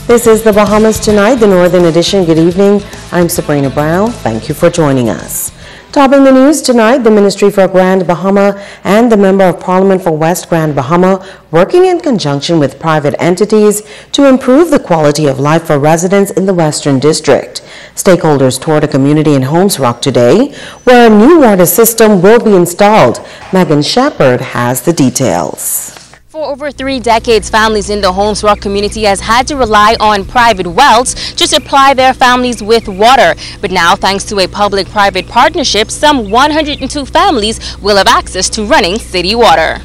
This is the Bahamas Tonight, the Northern Edition. Good evening. I'm Sabrina Brown. Thank you for joining us. Topping the news tonight, the Ministry for Grand Bahama and the Member of Parliament for West Grand Bahama working in conjunction with private entities to improve the quality of life for residents in the Western District. Stakeholders toured a community in Holmes Rock today where a new water system will be installed. Megan Shepherd has the details. For over 3 decades, families in the Holmes Rock community has had to rely on private wells to supply their families with water. But now, thanks to a public-private partnership, some 102 families will have access to running city water.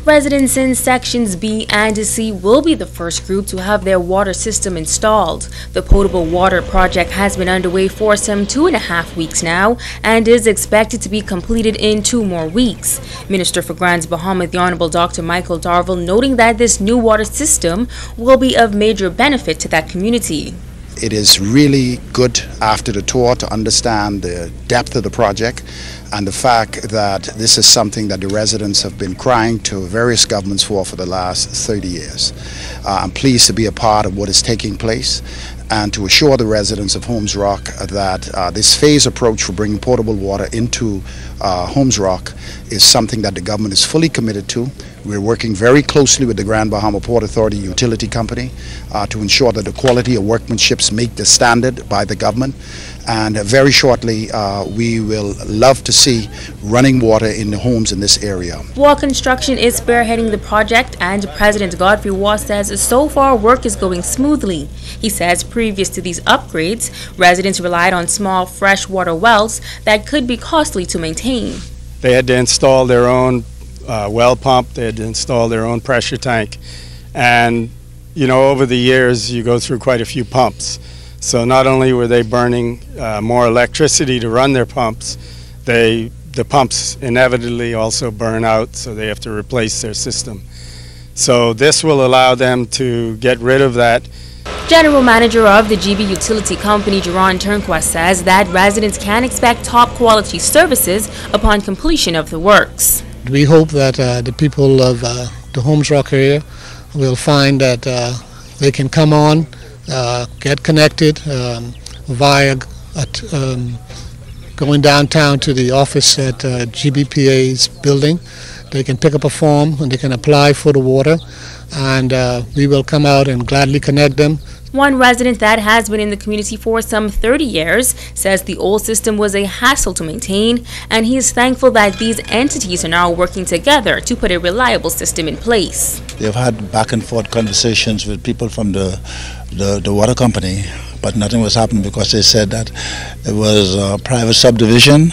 Residents in sections B and C will be the first group to have their water system installed. The potable water project has been underway for some 2.5 weeks now and is expected to be completed in 2 more weeks. Minister for Grand Bahama, the Honorable Dr. Michael Darville, noting that this new water system will be of major benefit to that community. It is really good after the tour to understand the depth of the project and the fact that this is something that the residents have been crying to various governments for the last 30 years. I'm pleased to be a part of what is taking place and to assure the residents of Holmes Rock that this phased approach for bringing potable water into Holmes Rock is something that the government is fully committed to. We're working very closely with the Grand Bahama Port Authority Utility Company to ensure that the quality of workmanship meet the standard by the government. And very shortly, we will love to see running water in the homes in this area. Wall Construction is spearheading the project, and President Godfrey Waugh says so far work is going smoothly. He says previous to these upgrades, residents relied on small freshwater wells that could be costly to maintain. They had to install their own well pump, they had to install their own pressure tank, and you know, over the years you go through quite a few pumps. So not only were they burning more electricity to run their pumps, the pumps inevitably also burn out, so they have to replace their system. So this will allow them to get rid of that. General Manager of the GB Utility Company, Jerron Turnquoise, says that residents can expect top quality services upon completion of the works. We hope that the people of the Holmes Rock area will find that they can come on, get connected via going downtown to the office at GBPA's building. They can pick up a form and they can apply for the water, and we will come out and gladly connect them. One resident that has been in the community for some 30 years says the old system was a hassle to maintain, and he is thankful that these entities are now working together to put a reliable system in place. They've had back and forth conversations with people from the water company, but nothing was happening because they said that it was a private subdivision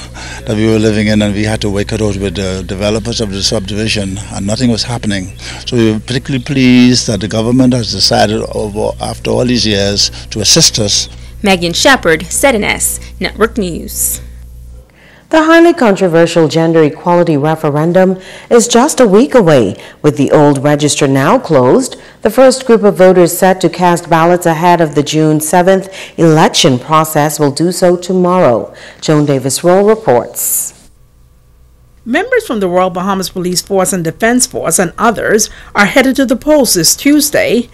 that we were living in, and we had to work it out with the developers of the subdivision, and nothing was happening. So we were particularly pleased that the government has decided after all these years to assist us. Megan Shepherd, ZNS Network News. The highly controversial gender equality referendum is just a week away. With the old register now closed, the first group of voters set to cast ballots ahead of the June 7th election process will do so tomorrow. Joan Davis-Roll reports. Members from the Royal Bahamas Police Force and Defense Force and others are headed to the polls this Tuesday.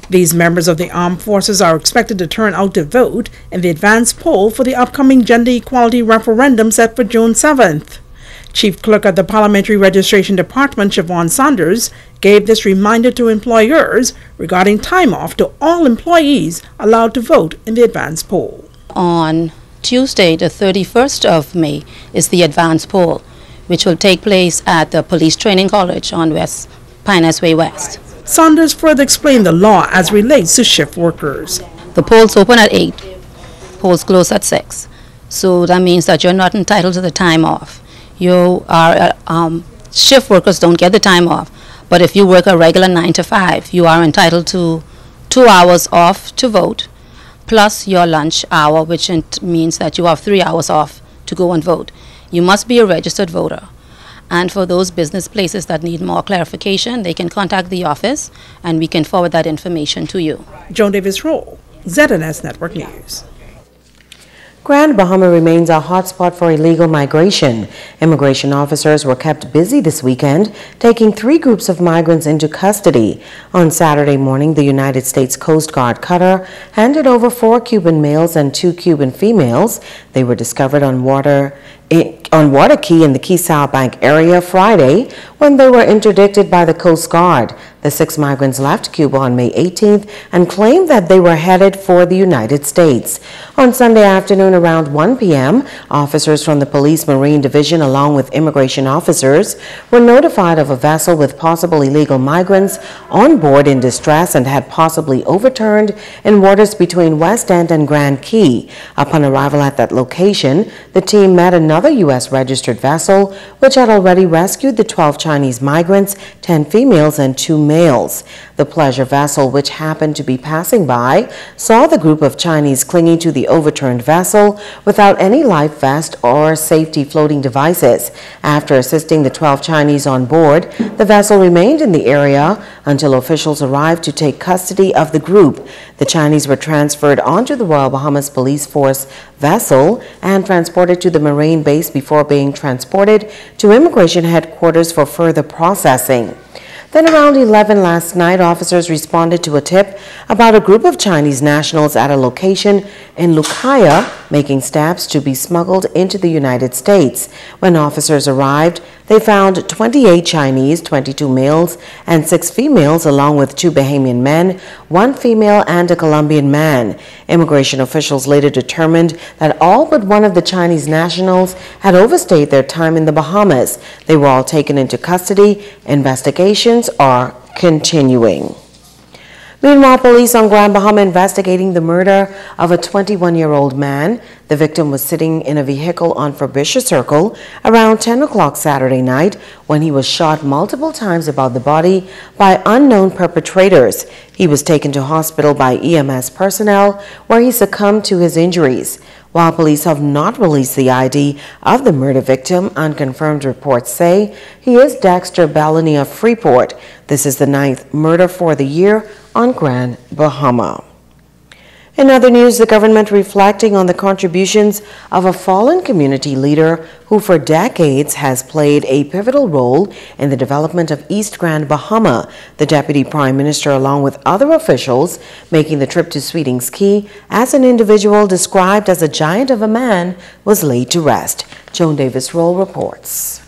These members of the armed forces are expected to turn out to vote in the advance poll for the upcoming gender equality referendum set for June 7th. Chief Clerk of the Parliamentary Registration Department, Siobhan Saunders, gave this reminder to employers regarding time off to all employees allowed to vote in the advance poll. On Tuesday, the 31st of May, is the advance poll, which will take place at the Police Training College on Pinehurst Way West. Saunders further explained the law as relates to shift workers. The polls open at 8, polls close at 6. So that means that you're not entitled to the time off. You are, shift workers don't get the time off. But if you work a regular 9 to 5, you are entitled to 2 hours off to vote, plus your lunch hour, which means that you have 3 hours off to go and vote. You must be a registered voter. And for those business places that need more clarification, they can contact the office and we can forward that information to you. Joan Davis-Roll, ZNS Network News. Grand Bahama remains a hotspot for illegal migration. Immigration officers were kept busy this weekend, taking 3 groups of migrants into custody. On Saturday morning, the United States Coast Guard cutter handed over 4 Cuban males and 2 Cuban females. They were discovered on Water Key in the Key South Bank area Friday when they were interdicted by the Coast Guard. The 6 migrants left Cuba on May 18th and claimed that they were headed for the United States. On Sunday afternoon around 1 p.m., officers from the Police Marine Division along with immigration officers were notified of a vessel with possible illegal migrants on board in distress and had possibly overturned in waters between West End and Grand Key. Upon arrival at that location, the team met another U.S. registered vessel which had already rescued the 12 Chinese migrants, 10 females and 2 males. The pleasure vessel, which happened to be passing by, saw the group of Chinese clinging to the overturned vessel without any life vest or safety floating devices. After assisting the 12 Chinese on board, the vessel remained in the area until officials arrived to take custody of the group. The Chinese were transferred onto the Royal Bahamas Police Force vessel and transported to the Marine base before being transported to immigration headquarters for further processing. Then around 11 last night, officers responded to a tip about a group of Chinese nationals at a location in Lucaya making steps to be smuggled into the United States. When officers arrived, they found 28 Chinese, 22 males, and 6 females, along with 2 Bahamian men, 1 female, and a Colombian man. Immigration officials later determined that all but one of the Chinese nationals had overstayed their time in the Bahamas. They were all taken into custody. Investigations are continuing. Meanwhile, police on Grand Bahama investigating the murder of a 21-year-old man. The victim was sitting in a vehicle on Frobisher Circle around 10 o'clock Saturday night when he was shot multiple times above the body by unknown perpetrators. He was taken to hospital by EMS personnel where he succumbed to his injuries. While police have not released the ID of the murder victim, unconfirmed reports say he is Dexter Bellany of Freeport. This is the 9th murder for the year on Grand Bahama. In other news, the government reflecting on the contributions of a fallen community leader who for decades has played a pivotal role in the development of East Grand Bahama. The Deputy Prime Minister, along with other officials, making the trip to Sweetings Key as an individual described as a giant of a man, was laid to rest. Joan Davis-Roll reports.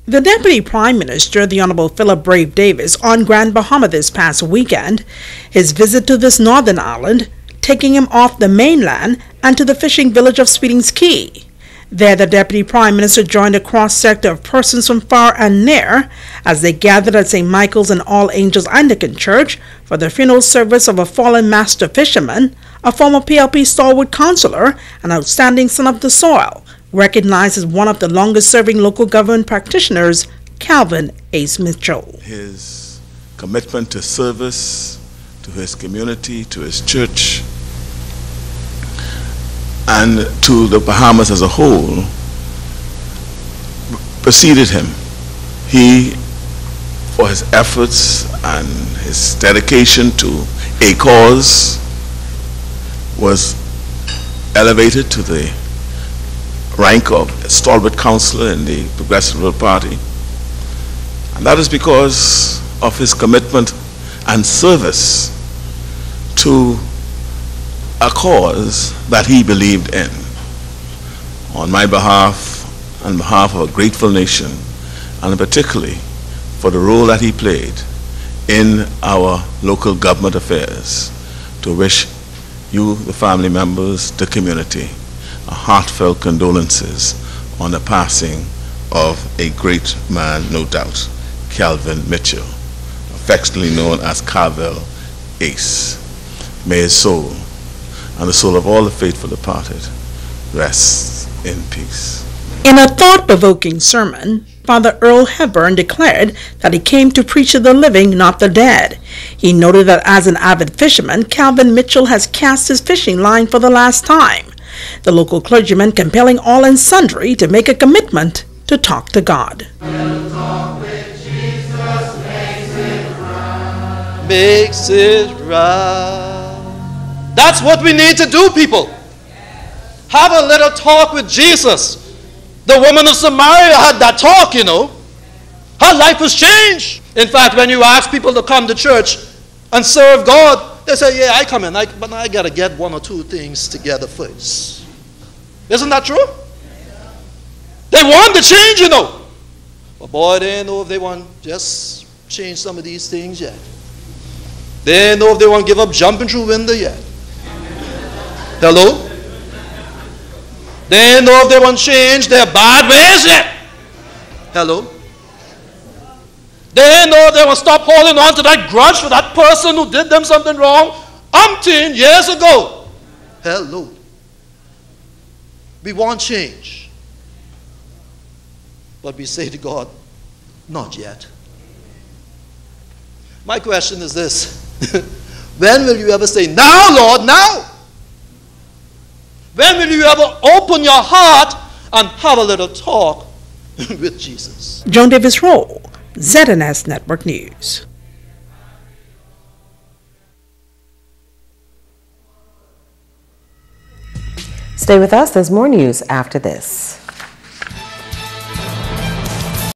The Deputy Prime Minister, the Honorable Philip Brave Davis, on Grand Bahama this past weekend, his visit to this northern island, taking him off the mainland and to the fishing village of Sweetings Key. There, the Deputy Prime Minister joined a cross-sector of persons from far and near as they gathered at St. Michael's and All Angels Anglican Church for the funeral service of a fallen master fisherman, a former PLP stalwart councillor, an outstanding son of the soil, recognized as one of the longest-serving local government practitioners, Calvin Ace Mitchell. His commitment to service, to his community, to his church, and to the Bahamas as a whole preceded him. He, for his efforts and his dedication to a cause, was elevated to the rank of stalwart councillor in the Progressive Liberal Party. And that is because of his commitment and service to a cause that he believed in. On my behalf and behalf of a grateful nation, and particularly for the role that he played in our local government affairs, to wish you, the family members, the community, heartfelt condolences on the passing of a great man, no doubt, Calvin Mitchell, affectionately known as Calvin Ace. May his soul and the soul of all the faithful departed rest in peace. In a thought-provoking sermon, Father Earl Hepburn declared that he came to preach to the living, not the dead. He noted that as an avid fisherman, Calvin Mitchell has cast his fishing line for the last time. The local clergyman compelling all and sundry to make a commitment to talk to God. Makes it right. That's what we need to do, people. Have a little talk with Jesus. The woman of Samaria had that talk, you know. Her life was changed. In fact, when you ask people to come to church and serve God, they say, yeah, I come in, but I got to get one or two things together first. Isn't that true? They want to change, you know. But boy, they don't know if they want to just change some of these things yet. They don't know if they want to give up jumping through window yet. Hello? They don't know if they want to change their bad ways yet. Hello? They don't know if they want to stop holding on to that grudge for that person who did them something wrong umpteen years ago. Hello? We want change. But we say to God, not yet. My question is this. When will you ever say, now, Lord, now? When will you ever open your heart and have a little talk with Jesus? Joan Davis Roll, ZNS Network News. Stay with us. There's more news after this.